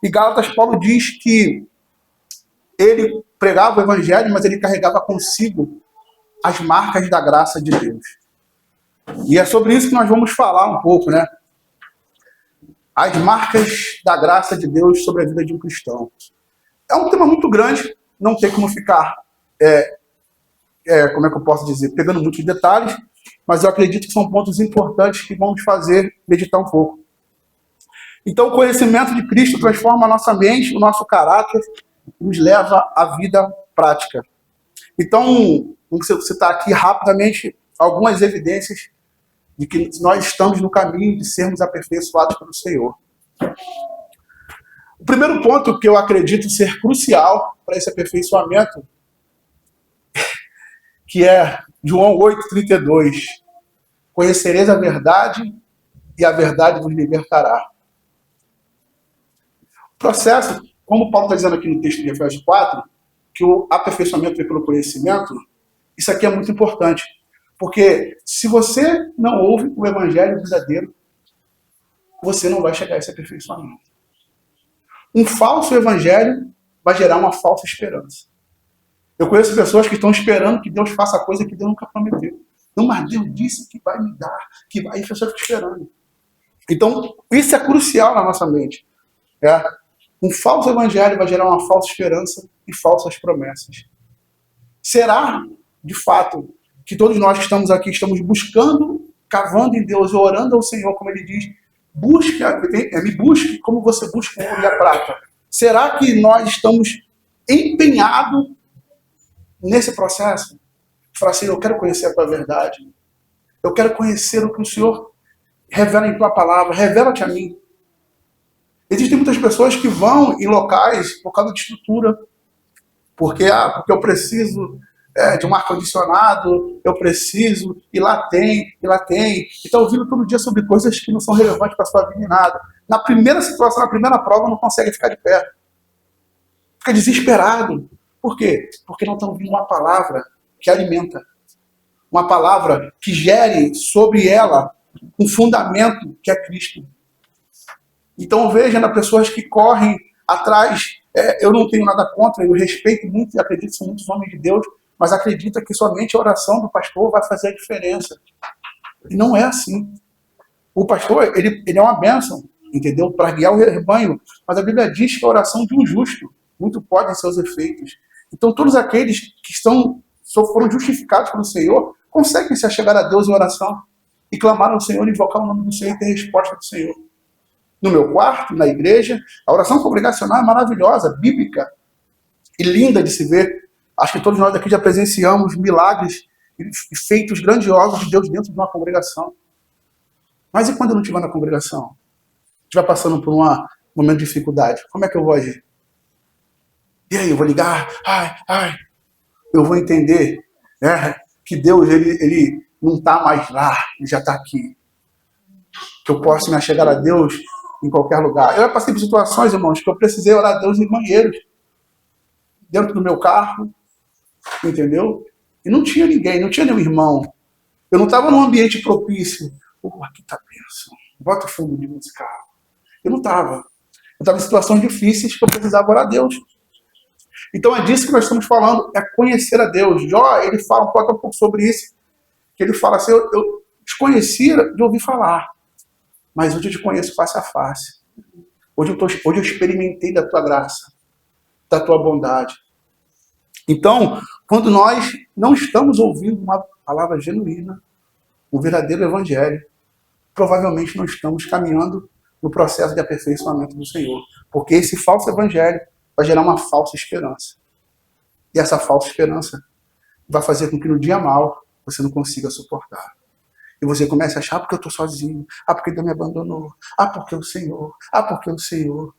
E Gálatas, Paulo diz que ele pregava o evangelho, mas ele carregava consigo as marcas da graça de Deus. E é sobre isso que nós vamos falar um pouco, né? As marcas da graça de Deus sobre a vida de um cristão. É um tema muito grande, não tem como ficar, como é que eu posso dizer, pegando muitos detalhes, mas eu acredito que são pontos importantes que vão nos fazer meditar um pouco. Então, o conhecimento de Cristo transforma a nossa mente, o nosso caráter, e nos leva à vida prática. Então, vamos citar aqui rapidamente algumas evidências de que nós estamos no caminho de sermos aperfeiçoados pelo Senhor. O primeiro ponto que eu acredito ser crucial para esse aperfeiçoamento, que é João 8,32. Conhecereis a verdade e a verdade vos libertará. O processo, como Paulo está dizendo aqui no texto de Efésios 4, que o aperfeiçoamento é pelo conhecimento, isso aqui é muito importante. Porque se você não ouve o evangelho verdadeiro, você não vai chegar a esse aperfeiçoamento. Um falso evangelho vai gerar uma falsa esperança. Eu conheço pessoas que estão esperando que Deus faça coisa que Deus nunca prometeu. Não, mas Deus disse que vai me dar, que vai, e a pessoa fica esperando. Então, isso é crucial na nossa mente. Um falso evangelho vai gerar uma falsa esperança e falsas promessas. Será, de fato, que todos nós que estamos aqui estamos buscando, cavando em Deus, orando ao Senhor, como ele diz, me busque como você busca o ouro e a prata. Será que nós estamos empenhados nesse processo? Falar assim, eu quero conhecer a tua verdade. Eu quero conhecer o que o Senhor revela em tua palavra. Revela-te a mim. Existem muitas pessoas que vão em locais por causa de estrutura. Porque eu preciso de um ar-condicionado, eu preciso, e lá tem. E está ouvindo todo dia sobre coisas que não são relevantes para a sua vida e nada. Na primeira situação, na primeira prova, não consegue ficar de pé. Fica desesperado. Por quê? Porque não estão ouvindo uma palavra que alimenta. Uma palavra que gere sobre ela um fundamento que é Cristo. Então veja nas pessoas que correm atrás, eu não tenho nada contra, eu respeito muito e acredito que são muitos homens de Deus, mas acredita que somente a oração do pastor vai fazer a diferença. E não é assim. O pastor, ele é uma bênção, entendeu? Para guiar o rebanho. Mas a Bíblia diz que a oração de um justo muito pode em seus efeitos. Então todos aqueles que foram justificados pelo Senhor conseguem se achegar a Deus em oração e clamar ao Senhor, invocar o nome do Senhor e ter resposta do Senhor. No meu quarto, na igreja, a oração congregacional é maravilhosa, bíblica e linda de se ver. Acho que todos nós aqui já presenciamos milagres e feitos grandiosos de Deus dentro de uma congregação. Mas e quando eu não estiver na congregação? Estiver passando por um momento de dificuldade, como é que eu vou agir? E aí, eu vou ligar? Eu vou entender que Deus ele não está mais lá, ele já está aqui. Que eu posso me achegar a Deus em qualquer lugar. Eu já passei por situações, irmãos, que eu precisei orar a Deus em banheiros. Dentro do meu carro, entendeu? E não tinha ninguém, não tinha nenhum irmão. Eu não estava num ambiente propício. Aqui está a bênção. Bota fundo de musical. Eu não estava. Eu estava em situações difíceis que eu precisava orar a Deus. Então é disso que nós estamos falando, é conhecer a Deus. Jó, ele fala um pouco sobre isso. Que ele fala assim, eu te conhecia de ouvir falar. Mas hoje eu te conheço face a face. Hoje eu experimentei da tua graça, da tua bondade. Então, quando nós não estamos ouvindo uma palavra genuína, um verdadeiro evangelho, provavelmente não estamos caminhando no processo de aperfeiçoamento do Senhor. Porque esse falso evangelho vai gerar uma falsa esperança. E essa falsa esperança vai fazer com que no dia mal você não consiga suportar. E você começa a achar, porque eu estou sozinho, porque Deus me abandonou, porque o Senhor, porque o Senhor.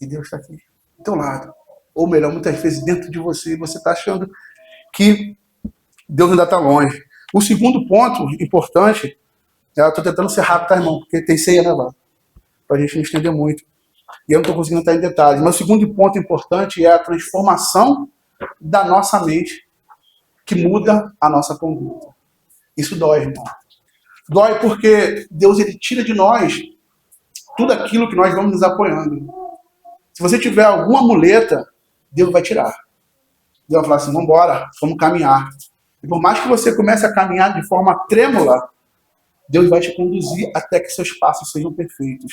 E Deus está aqui, do teu lado. Ou melhor, muitas vezes dentro de você, e você está achando que Deus ainda está longe. O segundo ponto importante, eu estou tentando ser rápido, tá, irmão? Porque tem ceia, né, lá? Para a gente não estender muito. E eu não estou conseguindo entrar em detalhes. Mas o segundo ponto importante é a transformação da nossa mente, que muda a nossa conduta. Isso dói, irmão. Dói porque Deus ele tira de nós tudo aquilo que nós vamos nos apoiando. Se você tiver alguma muleta, Deus vai tirar. Deus vai falar assim, vamos embora, vamos caminhar. E por mais que você comece a caminhar de forma trêmula, Deus vai te conduzir até que seus passos sejam perfeitos.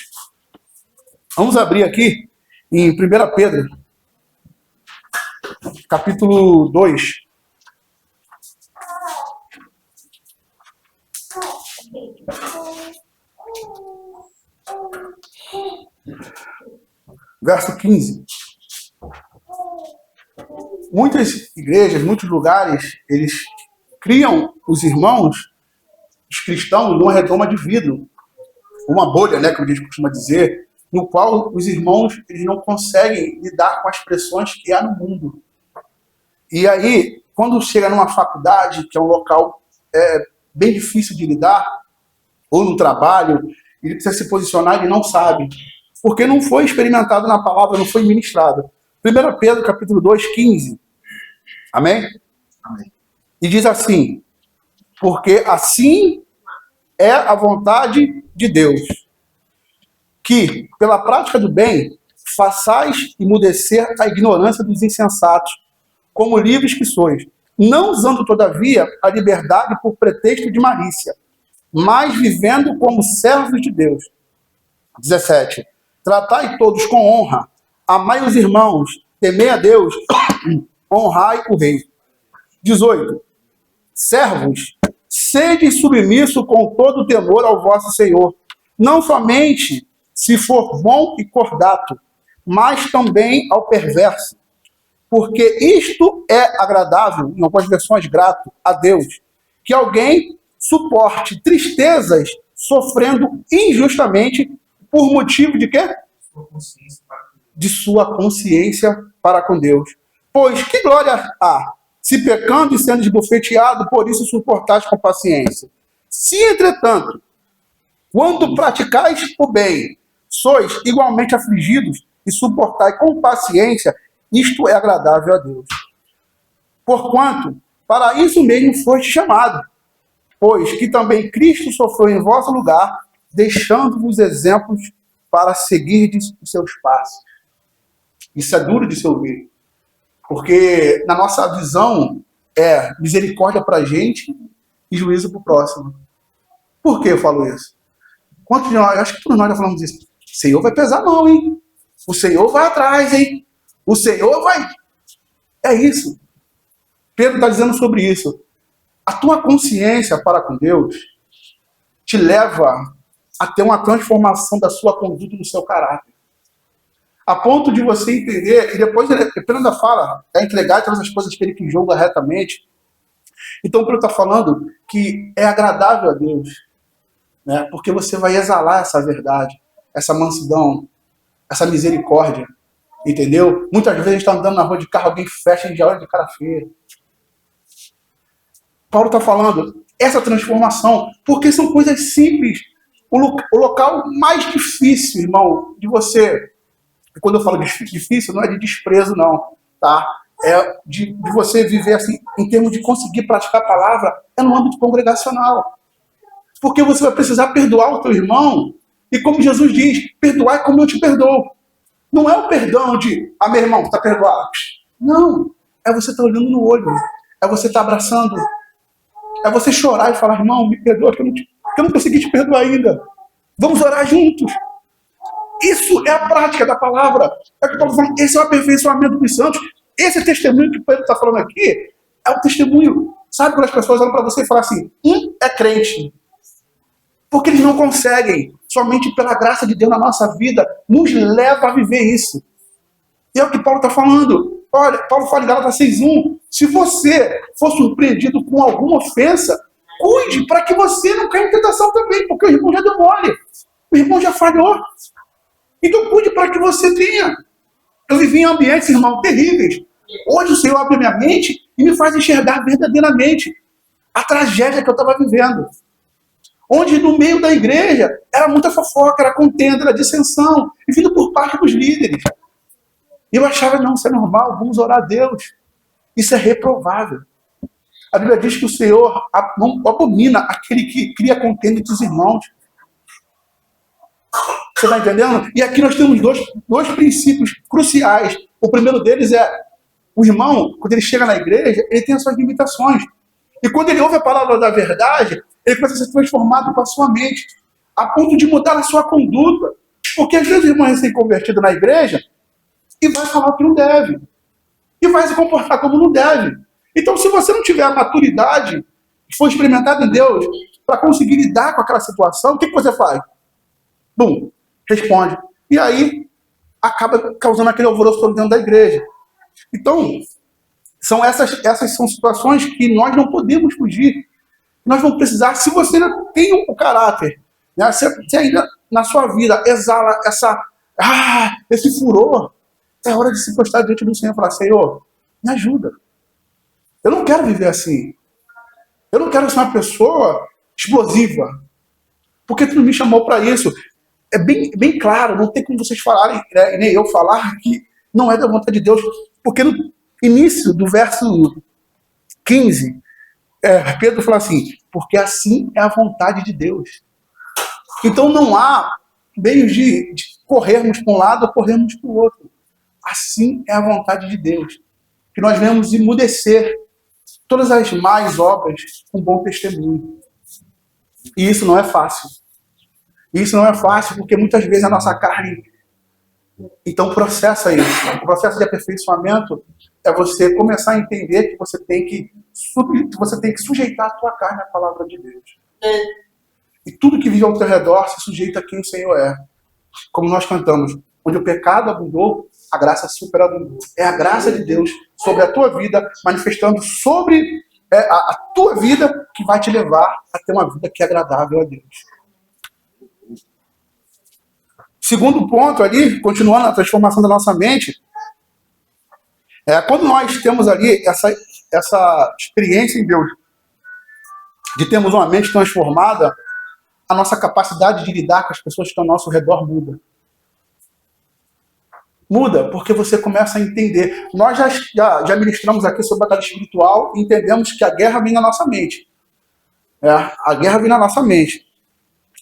Vamos abrir aqui em 1 Pedro, capítulo 2. Verso 15. Muitas igrejas, muitos lugares, eles criam os irmãos, os cristãos, numa redoma de vidro. Uma bolha, né, como a gente costuma dizer, no qual os irmãos eles não conseguem lidar com as pressões que há no mundo. E aí, quando chega numa faculdade, que é um local bem difícil de lidar, ou no trabalho, ele precisa se posicionar, ele não sabe. Porque não foi experimentado na palavra, não foi ministrado. 1 Pedro, capítulo 2, 15. Amém? Amém. E diz assim, porque assim é a vontade de Deus, que, pela prática do bem, façais emudecer a ignorância dos insensatos, como livres que sois, não usando, todavia, a liberdade por pretexto de malícia, mas vivendo como servos de Deus. 17. Tratai todos com honra, amai os irmãos, temei a Deus, honrai o rei. 18. Servos, sede submisso com todo temor ao vosso Senhor, não somente se for bom e cordato, mas também ao perverso. Porque isto é agradável, em algumas versões grato, a Deus, que alguém suporte tristezas sofrendo injustamente por motivo de quê? De sua consciência para com Deus. Pois que glória há, se pecando e sendo esbofeteado, por isso suportais com paciência. Se, entretanto, quando praticais o bem, sois igualmente afligidos e suportai com paciência, isto é agradável a Deus. Porquanto, para isso mesmo foste chamado, pois que também Cristo sofreu em vosso lugar, deixando-vos exemplos para seguirdes os seus passos. Isso é duro de se ouvir, porque na nossa visão é misericórdia para a gente e juízo para o próximo. Por que eu falo isso? Quantos de nós, acho que todos nós já falamos isso. O Senhor vai pesar a mão, hein? O Senhor vai atrás, hein? O Senhor vai... É isso. Pedro está dizendo sobre isso. A tua consciência para com Deus te leva a ter uma transformação da sua conduta no seu caráter. A ponto de você entender, e depois Pedro ainda fala, é entregar todas as coisas que ele que julga retamente. Então Pedro está falando que é agradável a Deus, né? Porque você vai exalar essa verdade, essa mansidão, essa misericórdia, entendeu? Muitas vezes a gente está andando na rua de carro, alguém fecha e já olha de cara feia. Paulo está falando essa transformação, porque são coisas simples. O local mais difícil, irmão, de você, e quando eu falo difícil, não é de desprezo, não, tá? É de você viver assim, em termos de conseguir praticar a palavra, é no âmbito congregacional. Porque você vai precisar perdoar o teu irmão, e como Jesus diz, perdoar como eu te perdoo. Não é o perdão de, meu irmão, está perdoado. Não, é você estar olhando no olho, é você estar abraçando, é você chorar e falar, irmão, me perdoa, que eu não consegui te perdoar ainda. Vamos orar juntos. Isso é a prática da palavra. É o que Paulo fala, esse é o aperfeiçoamento dos santos. Esse testemunho que o Pedro está falando aqui é o testemunho. Sabe quando as pessoas olham para você e falam assim, é crente. Porque eles não conseguem. Somente pela graça de Deus na nossa vida nos leva a viver isso. E é o que Paulo está falando. Olha, Paulo fala em Gálatas 6:1. Se você for surpreendido com alguma ofensa, cuide para que você não caia em tentação também, porque o irmão já deu mole. O irmão já falhou. Então cuide para que você tenha. Eu vivi em ambientes, irmão, terríveis. Hoje o Senhor abre minha mente e me faz enxergar verdadeiramente a tragédia que eu estava vivendo. Onde no meio da igreja era muita fofoca, era contenda, era dissensão, e vindo por parte dos líderes. E eu achava, não, isso é normal, vamos orar a Deus. Isso é reprovável. A Bíblia diz que o Senhor não abomina aquele que cria contenda entre os irmãos. Você está entendendo? E aqui nós temos dois princípios cruciais. O primeiro deles é, o irmão, quando ele chega na igreja, ele tem as suas limitações. E quando ele ouve a palavra da verdade, ele começa a ser transformado com a sua mente, a ponto de mudar a sua conduta. Porque às vezes o irmão é recém-convertido na igreja e vai falar o que não deve. E vai se comportar como não deve. Então, se você não tiver a maturidade que foi experimentada em Deus para conseguir lidar com aquela situação, o que você faz? Bum, responde. E aí, acaba causando aquele alvoroço todo dentro da igreja. Então, essas são situações que nós não podemos fugir. Nós vamos precisar, se você tem o caráter, né, se ainda na sua vida exala esse furor, é hora de se postar diante do Senhor e falar, Senhor, me ajuda. Eu não quero viver assim. Eu não quero ser uma pessoa explosiva. Porque tu não me chamou para isso. É bem claro, não tem como vocês falarem, né, e nem eu falar, que não é da vontade de Deus. Porque no início do verso 15, Pedro fala assim, porque assim é a vontade de Deus. Então não há meios de corrermos para um lado ou corrermos para o outro. Assim é a vontade de Deus. Que nós venhamos emudecer todas as más obras com bom testemunho. E isso não é fácil. Isso não é fácil porque muitas vezes a nossa carne, então, processa isso. O processo de aperfeiçoamento é você começar a entender que você tem que sujeitar a tua carne à palavra de Deus. E tudo que vive ao teu redor se sujeita a quem o Senhor é. Como nós cantamos, onde o pecado abundou, a graça superabundou. É a graça de Deus sobre a tua vida, manifestando sobre a tua vida, que vai te levar a ter uma vida que é agradável a Deus. Segundo ponto ali, continuando a transformação da nossa mente, quando nós temos ali essa experiência em Deus, de termos uma mente transformada, a nossa capacidade de lidar com as pessoas que estão ao nosso redor muda. Muda, porque você começa a entender. Nós já ministramos aqui sobre batalha espiritual e entendemos que a guerra vem na nossa mente. A guerra vem na nossa mente.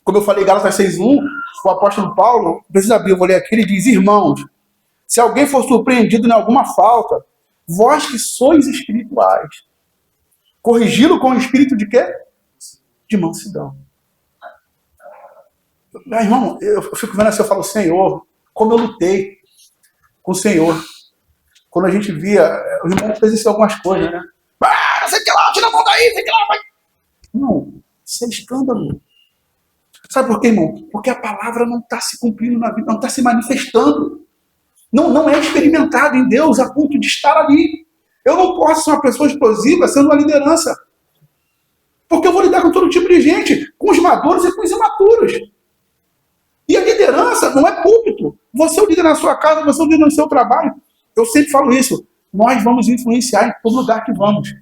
Como eu falei, Gálatas 6:1, o apóstolo Paulo, precisa abrir, eu vou ler aqui, ele diz, irmãos, se alguém for surpreendido em alguma falta, vós que sois espirituais, corrigi-lo com o espírito de quê? De mansidão. Irmão, eu fico vendo assim, eu falo, Senhor, como eu lutei com o Senhor. Quando a gente via, o irmão fez algumas coisas, né? Não sei o que lá, tira a mão daí, sei que lá, vai. Não, isso é escândalo. Sabe por quê, irmão? Porque a palavra não está se cumprindo na vida, não está se manifestando. Não é experimentado em Deus a ponto de estar ali. Eu não posso ser uma pessoa explosiva sendo uma liderança. Porque eu vou lidar com todo tipo de gente, com os maduros e com os imaturos. E a liderança não é púlpito. Você é o líder na sua casa, você é o líder no seu trabalho. Eu sempre falo isso. Nós vamos influenciar em todo lugar que vamos.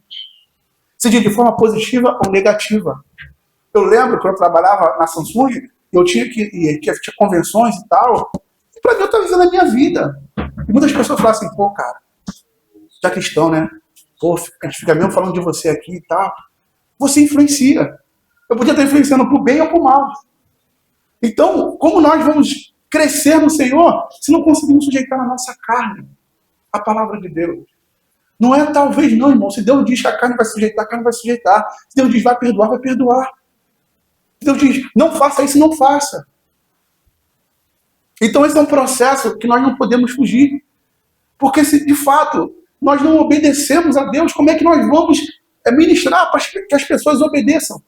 Seja de forma positiva ou negativa. Eu lembro que eu trabalhava na Samsung, eu tinha convenções e tal. E para mim eu estava vivendo a minha vida. E muitas pessoas falam assim, pô, cara, já que estão, né? Pô, a gente fica mesmo falando de você aqui e tal. Você influencia. Eu podia estar influenciando para o bem ou para o mal. Então, como nós vamos crescer no Senhor se não conseguimos sujeitar a nossa carne à palavra de Deus? Não é talvez não, irmão. Se Deus diz que a carne vai sujeitar, a carne vai sujeitar. Se Deus diz vai perdoar, vai perdoar. Se Deus diz não faça isso, não faça. Então esse é um processo que nós não podemos fugir. Porque se de fato nós não obedecemos a Deus, como é que nós vamos ministrar para que as pessoas obedeçam?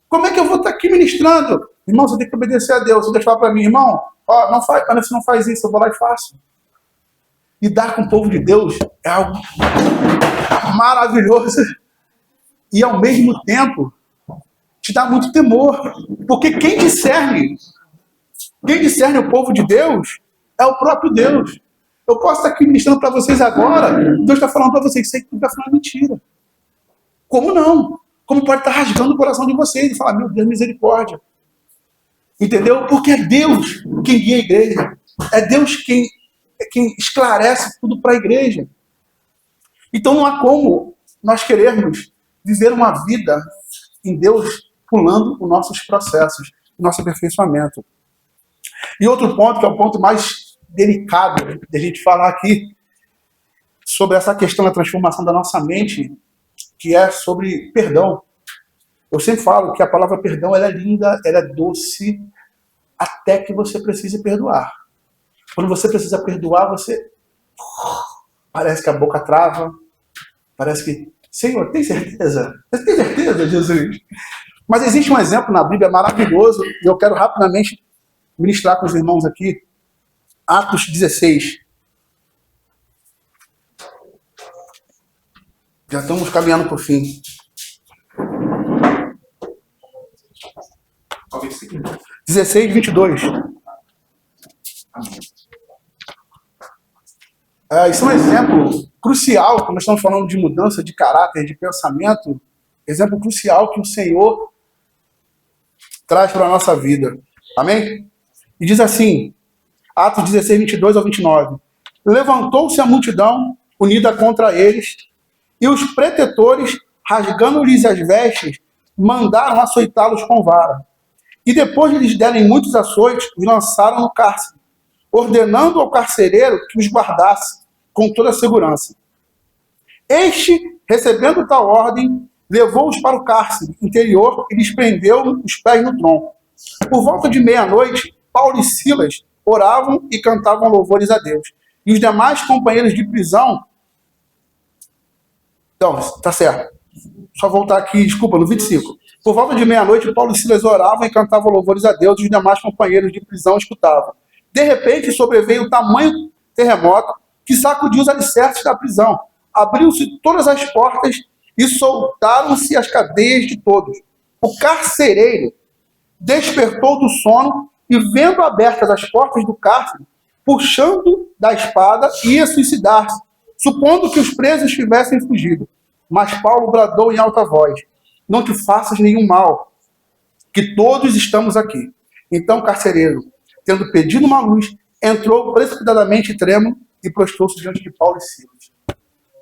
Como é que eu vou estar aqui ministrando? Irmão, você tem que obedecer a Deus. Se Deus falar para mim, irmão, você não faz isso, eu vou lá e faço. Lidar com o povo de Deus é algo maravilhoso e ao mesmo tempo te dá muito temor. Porque quem discerne o povo de Deus é o próprio Deus. Eu posso estar aqui ministrando para vocês agora, Deus está falando para vocês, isso aí que está falando mentira. Como não? Como pode estar rasgando o coração de vocês e falar, meu Deus, misericórdia. Entendeu? Porque é Deus quem guia a igreja. É Deus quem esclarece tudo para a igreja. Então não há como nós querermos viver uma vida em Deus pulando os nossos processos, o nosso aperfeiçoamento. E outro ponto, que é o ponto mais delicado de a gente falar aqui, sobre essa questão da transformação da nossa mente, que é sobre perdão. Eu sempre falo que a palavra perdão ela é linda, ela é doce, até que você precise perdoar. Quando você precisa perdoar, você parece que a boca trava, parece que, Senhor, tem certeza? Você tem certeza, Jesus? Mas existe um exemplo na Bíblia maravilhoso, e eu quero rapidamente ministrar com os irmãos aqui, Atos 16. Já estamos caminhando para o fim. 16, 22. Isso é um exemplo crucial, quando nós estamos falando de mudança de caráter, de pensamento, exemplo crucial que o Senhor traz para a nossa vida. Amém? E diz assim, Atos 16, 22 ao 29. Levantou-se a multidão unida contra eles, e os pretetores, rasgando-lhes as vestes, mandaram açoitá-los com vara. E depois de lhes derem muitos açoites, os lançaram no cárcere, ordenando ao carcereiro que os guardasse com toda a segurança. Este, recebendo tal ordem, levou-os para o cárcere interior e lhes prendeu os pés no tronco. Por volta de meia-noite, Paulo e Silas oravam e cantavam louvores a Deus. E os demais companheiros de prisão... Então, tá certo. Só voltar aqui, desculpa, no 25. Por volta de meia-noite, Paulo e Silas oravam e cantavam louvores a Deus, e os demais companheiros de prisão escutavam. De repente, sobreveio um tamanho terremoto que sacudiu os alicerces da prisão. Abriu-se todas as portas e soltaram-se as cadeias de todos. O carcereiro despertou do sono e, vendo abertas as portas do cárcere, puxando da espada, ia suicidar-se, supondo que os presos tivessem fugido. Mas Paulo bradou em alta voz: não te faças nenhum mal, que todos estamos aqui. Então o carcereiro, tendo pedido uma luz, entrou precipitadamente trêmulo e prostrou-se diante de Paulo e Silas.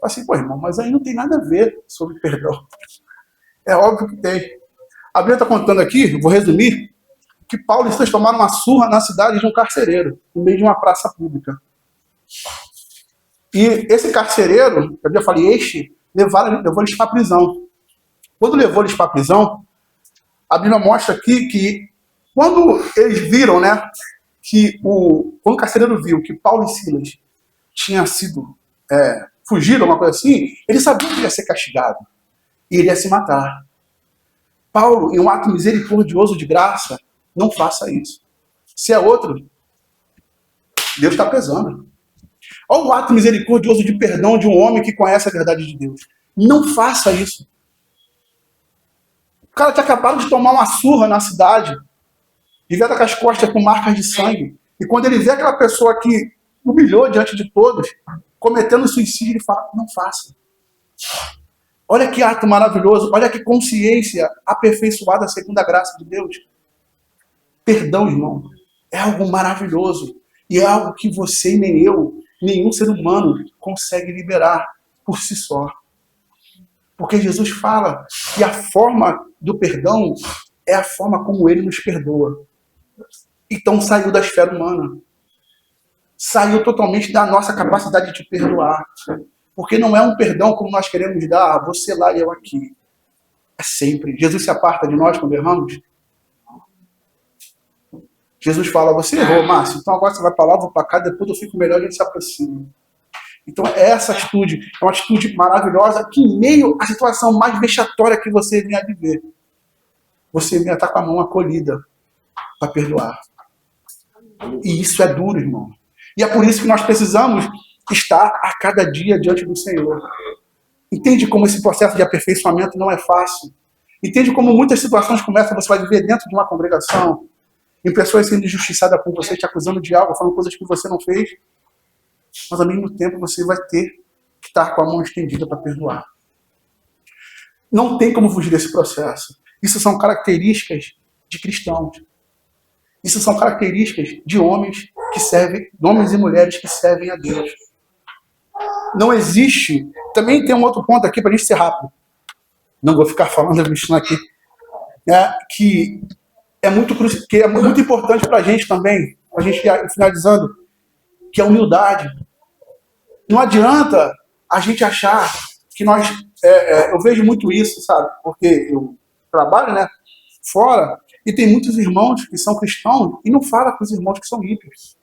Assim, pô, irmão, mas aí não tem nada a ver sobre perdão. É óbvio que tem. A Bíblia está contando aqui, vou resumir, que Paulo e Silas tomaram uma surra na cidade de um carcereiro, no meio de uma praça pública. E esse carcereiro, eu já falei, levou eles para a prisão. Quando levou eles para a prisão, a Bíblia mostra aqui que quando eles viram, né, quando o carcereiro viu que Paulo e Silas tinham fugiram, uma coisa assim, ele sabia que ia ser castigado e ele ia se matar. Paulo, em um ato misericordioso de graça, não faça isso. Se é outro, Deus está pesando. Olha o ato misericordioso de perdão de um homem que conhece a verdade de Deus. Não faça isso. O cara tinha acabado de tomar uma surra na cidade, devia estar com as costas com marcas de sangue. E quando ele vê aquela pessoa que humilhou diante de todos, cometendo suicídio, ele fala: não faça. Olha que ato maravilhoso, olha que consciência aperfeiçoada segundo a graça de Deus. Perdão, irmão, é algo maravilhoso. E é algo que você e nem eu, nenhum ser humano consegue liberar por si só. Porque Jesus fala que a forma do perdão é a forma como ele nos perdoa. Então saiu da esfera humana. Saiu totalmente da nossa capacidade de perdoar. Porque não é um perdão como nós queremos dar, você lá e eu aqui. É sempre. Jesus se aparta de nós quando erramos. Jesus fala: você errou, Márcio, então agora você vai para lá, vou para cá, depois eu fico melhor e a gente se aproxima. Então essa atitude é uma atitude maravilhosa que, em meio à situação mais vexatória que você venha viver, você venha estar com a mão acolhida para perdoar. E isso é duro, irmão. E é por isso que nós precisamos estar a cada dia diante do Senhor. Entende como esse processo de aperfeiçoamento não é fácil? Entende como muitas situações começam, você vai viver dentro de uma congregação, em pessoas sendo injustiçadas com você, te acusando de algo, falando coisas que você não fez, mas ao mesmo tempo você vai ter que estar com a mão estendida para perdoar. Não tem como fugir desse processo. Isso são características de cristãos. Isso são características de homens que servem, homens e mulheres que servem a Deus. Não existe. Também tem um outro ponto aqui para a gente ser rápido. Não vou ficar falando, mexendo aqui. Que é muito importante para a gente também. a gente ir finalizando, que é a humildade. Não adianta a gente achar que nós... eu vejo muito isso, sabe? Porque eu trabalho, né, fora, e tem muitos irmãos que são cristãos e não falam com os irmãos que são ímpios.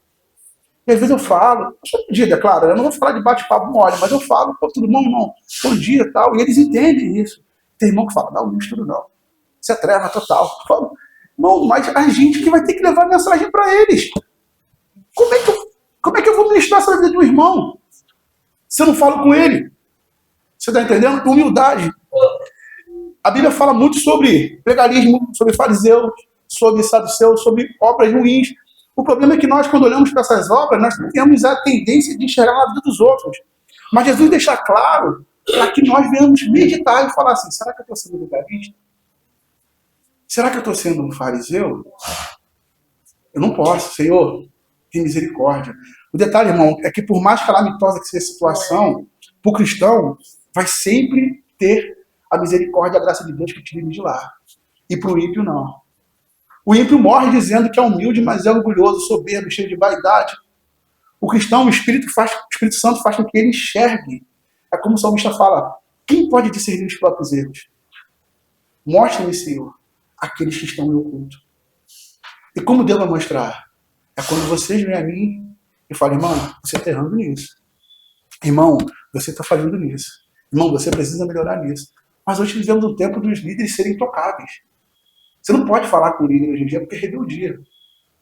E às vezes eu falo, todo dia, é claro, eu não vou falar de bate-papo mole, mas eu falo, pô, tudo bom, irmão? Bom dia e tal. E eles entendem isso. Tem irmão que fala, não mistura não. Isso é treva total. Eu falo, irmão, mas a gente que vai ter que levar a mensagem para eles. Como é que eu vou ministrar essa vida de um irmão se eu não falo com ele? Você está entendendo? Humildade. A Bíblia fala muito sobre legalismo, sobre fariseus, sobre saduceus, sobre obras ruins. O problema é que nós, quando olhamos para essas obras, nós temos a tendência de enxergar a vida dos outros. Mas Jesus deixa claro para que nós venhamos meditar e falar assim, será que eu estou sendo legalista? Será que eu estou sendo um fariseu? Eu não posso, Senhor, tem misericórdia. O detalhe, irmão, é que por mais calamitosa que seja a situação, para o cristão, vai sempre ter a misericórdia e a graça de Deus que te livre de lá. E para o ímpio, não. O ímpio morre dizendo que é humilde, mas é orgulhoso, soberbo, cheio de vaidade. O cristão, o Espírito Santo faz com que ele enxergue. É como o salmista fala, quem pode discernir os próprios erros? Mostre-me, Senhor, aqueles que estão em oculto. E como Deus vai mostrar? É quando vocês vêm a mim e falam, irmão, você está errando nisso. Irmão, você está falhando nisso. Irmão, você precisa melhorar nisso. Mas hoje vivemos um tempo dos líderes serem intocáveis. Você não pode falar com o líder hoje em dia porque é rebeldia.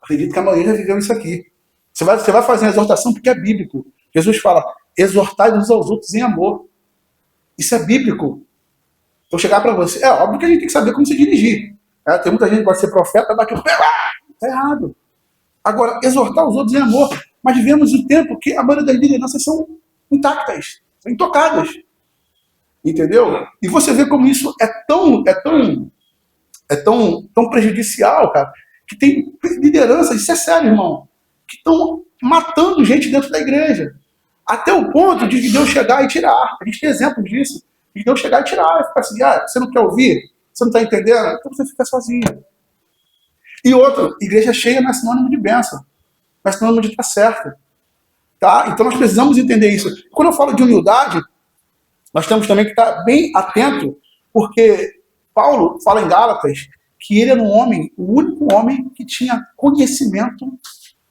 Acredito que a maioria já viveu isso aqui. Você vai fazer uma exortação porque é bíblico. Jesus fala, exortai uns aos outros em amor. Isso é bíblico. Então chegar para você, é óbvio que a gente tem que saber como se dirigir. Tem muita gente que gosta de ser profeta, daqui o pé, está errado. Agora, exortar os outros em amor. Mas vivemos o tempo que a maioria das lideranças são intactas, são intocadas. Entendeu? E você vê como isso é tão prejudicial, cara, que tem lideranças, isso é sério, irmão, que estão matando gente dentro da igreja. Até o ponto de Deus chegar e tirar. A gente tem exemplos disso. De Deus chegar e tirar. E ficar assim, você não quer ouvir? Você não está entendendo? Então você fica sozinho. E outro, igreja cheia não é sinônimo de bênção. Não é sinônimo de estar certo. Tá? Então nós precisamos entender isso. Quando eu falo de humildade, nós temos também que estar bem atento, porque Paulo fala em Gálatas que ele era o único homem que tinha conhecimento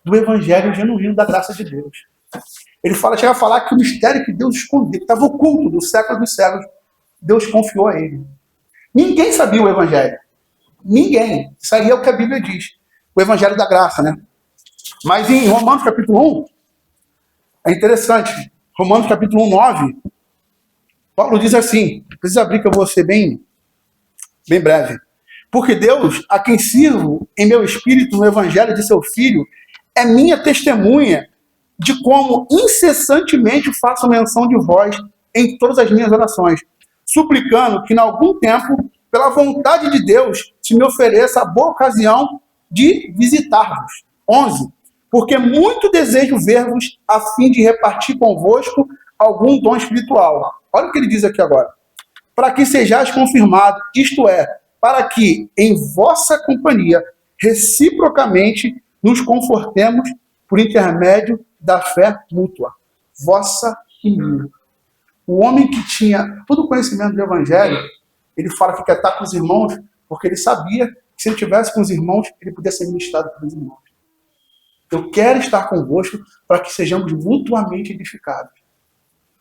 do evangelho genuíno da graça de Deus. Ele chega a falar que o mistério que Deus escondeu, que estava oculto do século dos séculos, Deus confiou a ele. Ninguém sabia o evangelho. Ninguém. Isso aí é o que a Bíblia diz. O evangelho da graça, né? Mas em Romanos capítulo 1, é interessante. Romanos capítulo 1, 9, Paulo diz assim, precisa abrir que eu vou ser bem breve. Porque Deus, a quem sirvo em meu espírito no evangelho de seu Filho, é minha testemunha de como incessantemente faço menção de vós em todas as minhas orações, suplicando que, em algum tempo, pela vontade de Deus, se me ofereça a boa ocasião de visitar-vos. 11. Porque muito desejo ver-vos a fim de repartir convosco algum dom espiritual. Olha o que ele diz aqui agora. Para que sejais confirmados, isto é, para que em vossa companhia reciprocamente nos confortemos por intermédio da fé mútua, vossa e minha. O homem que tinha todo o conhecimento do evangelho, ele fala que quer estar com os irmãos, porque ele sabia que se ele estivesse com os irmãos, ele podia ser ministrado pelos irmãos. Eu quero estar convosco para que sejamos mutuamente edificados.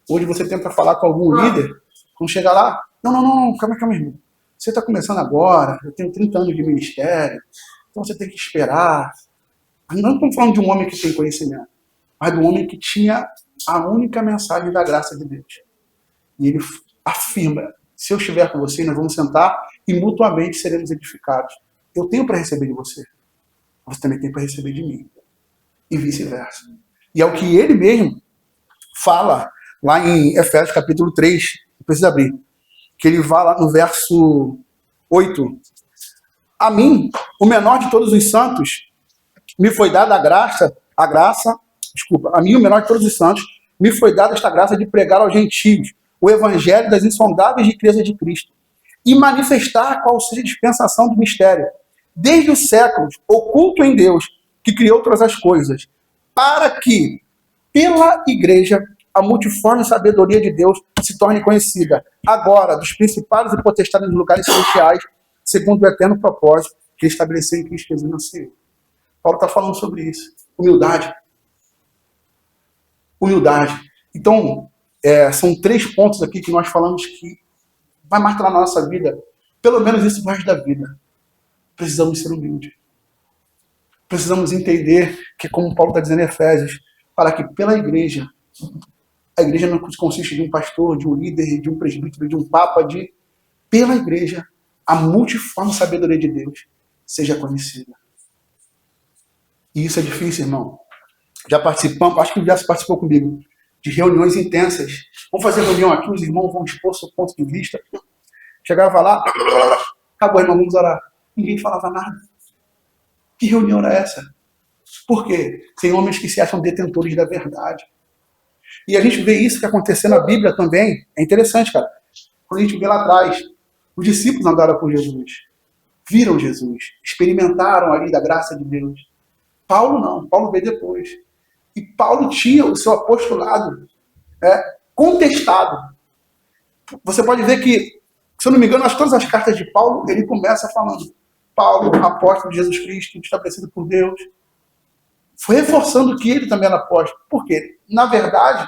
Hoje você tenta falar com algum líder, quando chegar lá, não, calma, irmão. Você está começando agora, eu tenho 30 anos de ministério, então você tem que esperar. Não estamos falando de um homem que tem conhecimento, mas de um homem que tinha a única mensagem da graça de Deus. E ele afirma, se eu estiver com você, nós vamos sentar e mutuamente seremos edificados. Eu tenho para receber de você, você também tem para receber de mim. E vice-versa. E é o que ele mesmo fala lá em Efésios capítulo 3, precisa abrir, que ele fala no verso 8. A mim, o menor de todos os santos, me foi dada a mim, o menor de todos os santos, me foi dada esta graça de pregar aos gentios o evangelho das insondáveis riquezas de Cristo e manifestar qual seja a dispensação do mistério, desde os séculos, oculto em Deus, que criou todas as coisas, para que, pela igreja, a multiforme sabedoria de Deus se torne conhecida, agora, dos principados e potestades dos lugares celestiais, segundo o eterno propósito que estabeleceu em Cristo Jesus nosso Senhor. Paulo está falando sobre isso. Humildade. Humildade. Então, são 3 pontos aqui que nós falamos que vai marcar na nossa vida, pelo menos isso mais da vida. Precisamos ser humildes. Precisamos entender que, como Paulo está dizendo em Efésios, para que pela igreja, a igreja não consiste de um pastor, de um líder, de um presbítero, de um papa, pela igreja, a multiforme sabedoria de Deus seja conhecida. E isso é difícil, irmão. Já participamos, acho que já se participou comigo, de reuniões intensas. Vamos fazer reunião aqui, os irmãos vão expor seu ponto de vista. Chegava lá, acabou, irmão, vamos orar. Ninguém falava nada. Que reunião era essa? Por quê? Tem homens que se acham detentores da verdade. E a gente vê isso que aconteceu na Bíblia também. É interessante, cara. Quando a gente vê lá atrás, os discípulos andaram com Jesus. Viram Jesus. Experimentaram ali da graça de Deus. Paulo não. Paulo veio depois. E Paulo tinha o seu apostolado contestado. Você pode ver que, se eu não me engano, todas as cartas de Paulo, ele começa falando: Paulo, apóstolo de Jesus Cristo, estabelecido por Deus. Foi reforçando que ele também era apóstolo. Por quê? Na verdade,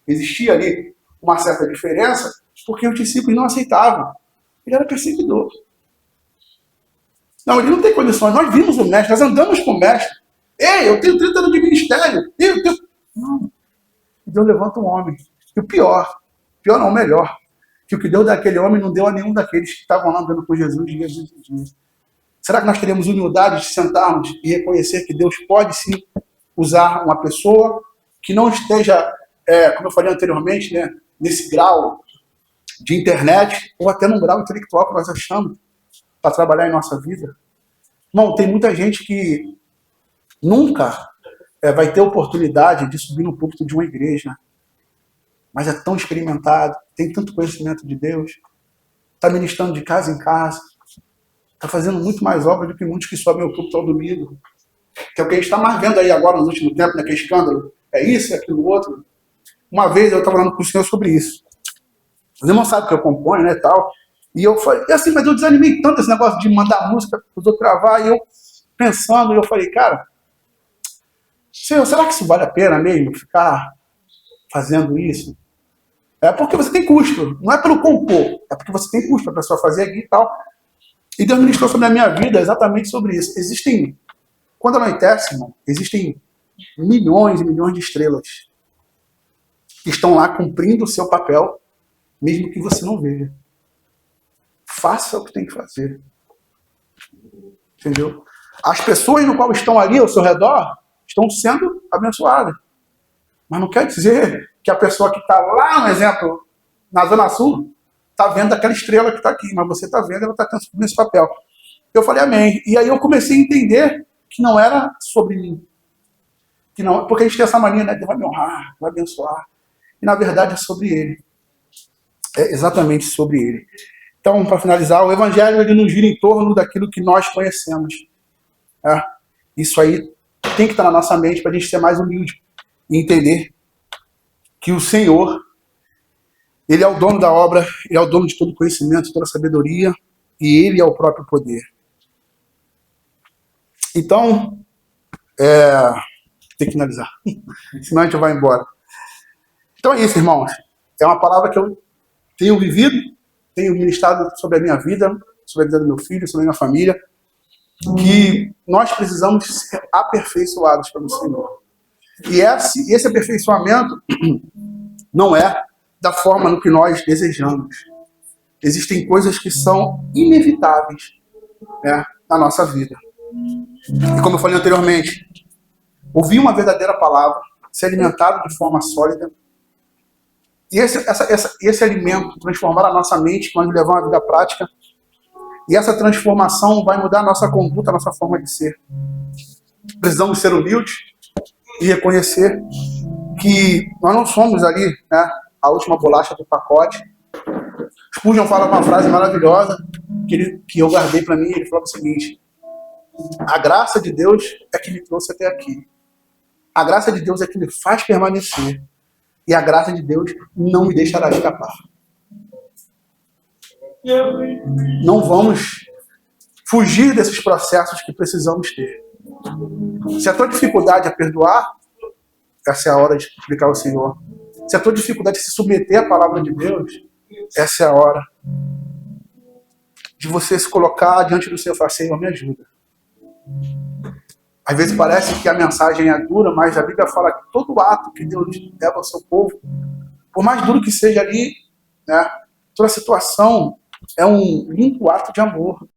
existia ali uma certa diferença, porque os discípulos não aceitavam. Ele era perseguidor. Não, ele não tem condições. Nós vimos o mestre, nós andamos com o mestre. Ei, eu tenho 30 anos de ministério. Não. Deus levanta um homem. E o pior não, o melhor, que o que Deus dá àquele homem não deu a nenhum daqueles que estavam lá andando com Jesus dia a dia. Será que nós teremos humildade de sentarmos e reconhecer que Deus pode sim usar uma pessoa que não esteja, como eu falei anteriormente, nesse grau de internet, ou até num grau intelectual que nós achamos, para trabalhar em nossa vida? Irmão, tem muita gente que nunca vai ter oportunidade de subir no púlpito de uma igreja, mas é tão experimentado, tem tanto conhecimento de Deus, está ministrando de casa em casa, está fazendo muito mais obra do que muitos que sobem ao púlpito ao domingo. Que é o que a gente está mais vendo aí agora, nos últimos tempos, que é escândalo. É isso, é aquilo, outro. Uma vez eu estava falando com o senhor sobre isso. Os irmãos sabem que eu componho, né, tal. E eu falei, assim, mas eu desanimei tanto esse negócio de mandar música para os outros gravar, e eu pensando, eu falei, cara, senhor, será que isso vale a pena mesmo, ficar fazendo isso? É porque você tem custo, não é pelo compor, é porque você tem custo para a pessoa fazer aqui e tal. E Deus ministrou sobre a minha vida exatamente sobre isso. Quando anoitece, irmão, existem milhões e milhões de estrelas que estão lá cumprindo o seu papel, mesmo que você não veja. Faça o que tem que fazer. Entendeu? As pessoas no qual estão ali ao seu redor estão sendo abençoadas. Mas não quer dizer que a pessoa que está lá, um exemplo, na Zona Sul, está vendo aquela estrela que está aqui, mas você está vendo, ela está cumprindo esse papel. Eu falei amém. E aí eu comecei a entender que não era sobre mim. Que não, porque a gente tem essa mania, né? Deus vai me honrar, vai abençoar. E na verdade é sobre ele. É exatamente sobre ele. Então, para finalizar, o Evangelho ele não gira em torno daquilo que nós conhecemos. Isso aí tem que estar na nossa mente para a gente ser mais humilde e entender que o Senhor, ele é o dono da obra, ele é o dono de todo conhecimento, toda sabedoria, e ele é o próprio poder. Então, tem que finalizar, senão a gente vai embora. Então é isso, irmãos. É uma palavra que eu tenho vivido, tenho ministrado sobre a minha vida, sobre a vida do meu filho, sobre a minha família, que nós precisamos ser aperfeiçoados pelo Senhor. E esse aperfeiçoamento não é da forma no que nós desejamos. Existem coisas que são inevitáveis, na nossa vida. E como eu falei anteriormente, ouvir uma verdadeira palavra, ser alimentado de forma sólida, e esse alimento transformar a nossa mente, quando levar uma vida prática, e essa transformação vai mudar a nossa conduta, a nossa forma de ser. Precisamos ser humildes e reconhecer que nós não somos ali, a última bolacha do pacote. Spurgeon fala uma frase maravilhosa que eu guardei para mim. Ele fala o seguinte: A graça de Deus é que me trouxe até aqui. A graça de Deus é que me faz permanecer. E a graça de Deus não me deixará escapar. Não vamos fugir desses processos que precisamos ter. Se a tua dificuldade é perdoar, essa é a hora de explicar ao Senhor. Se a tua dificuldade é se submeter à palavra de Deus, essa é a hora de você se colocar diante do Senhor e falar: Senhor, me ajuda. Às vezes parece que a mensagem é dura, mas a Bíblia fala que todo ato que Deus leva ao seu povo, por mais duro que seja ali, né, toda situação é um lindo ato de amor.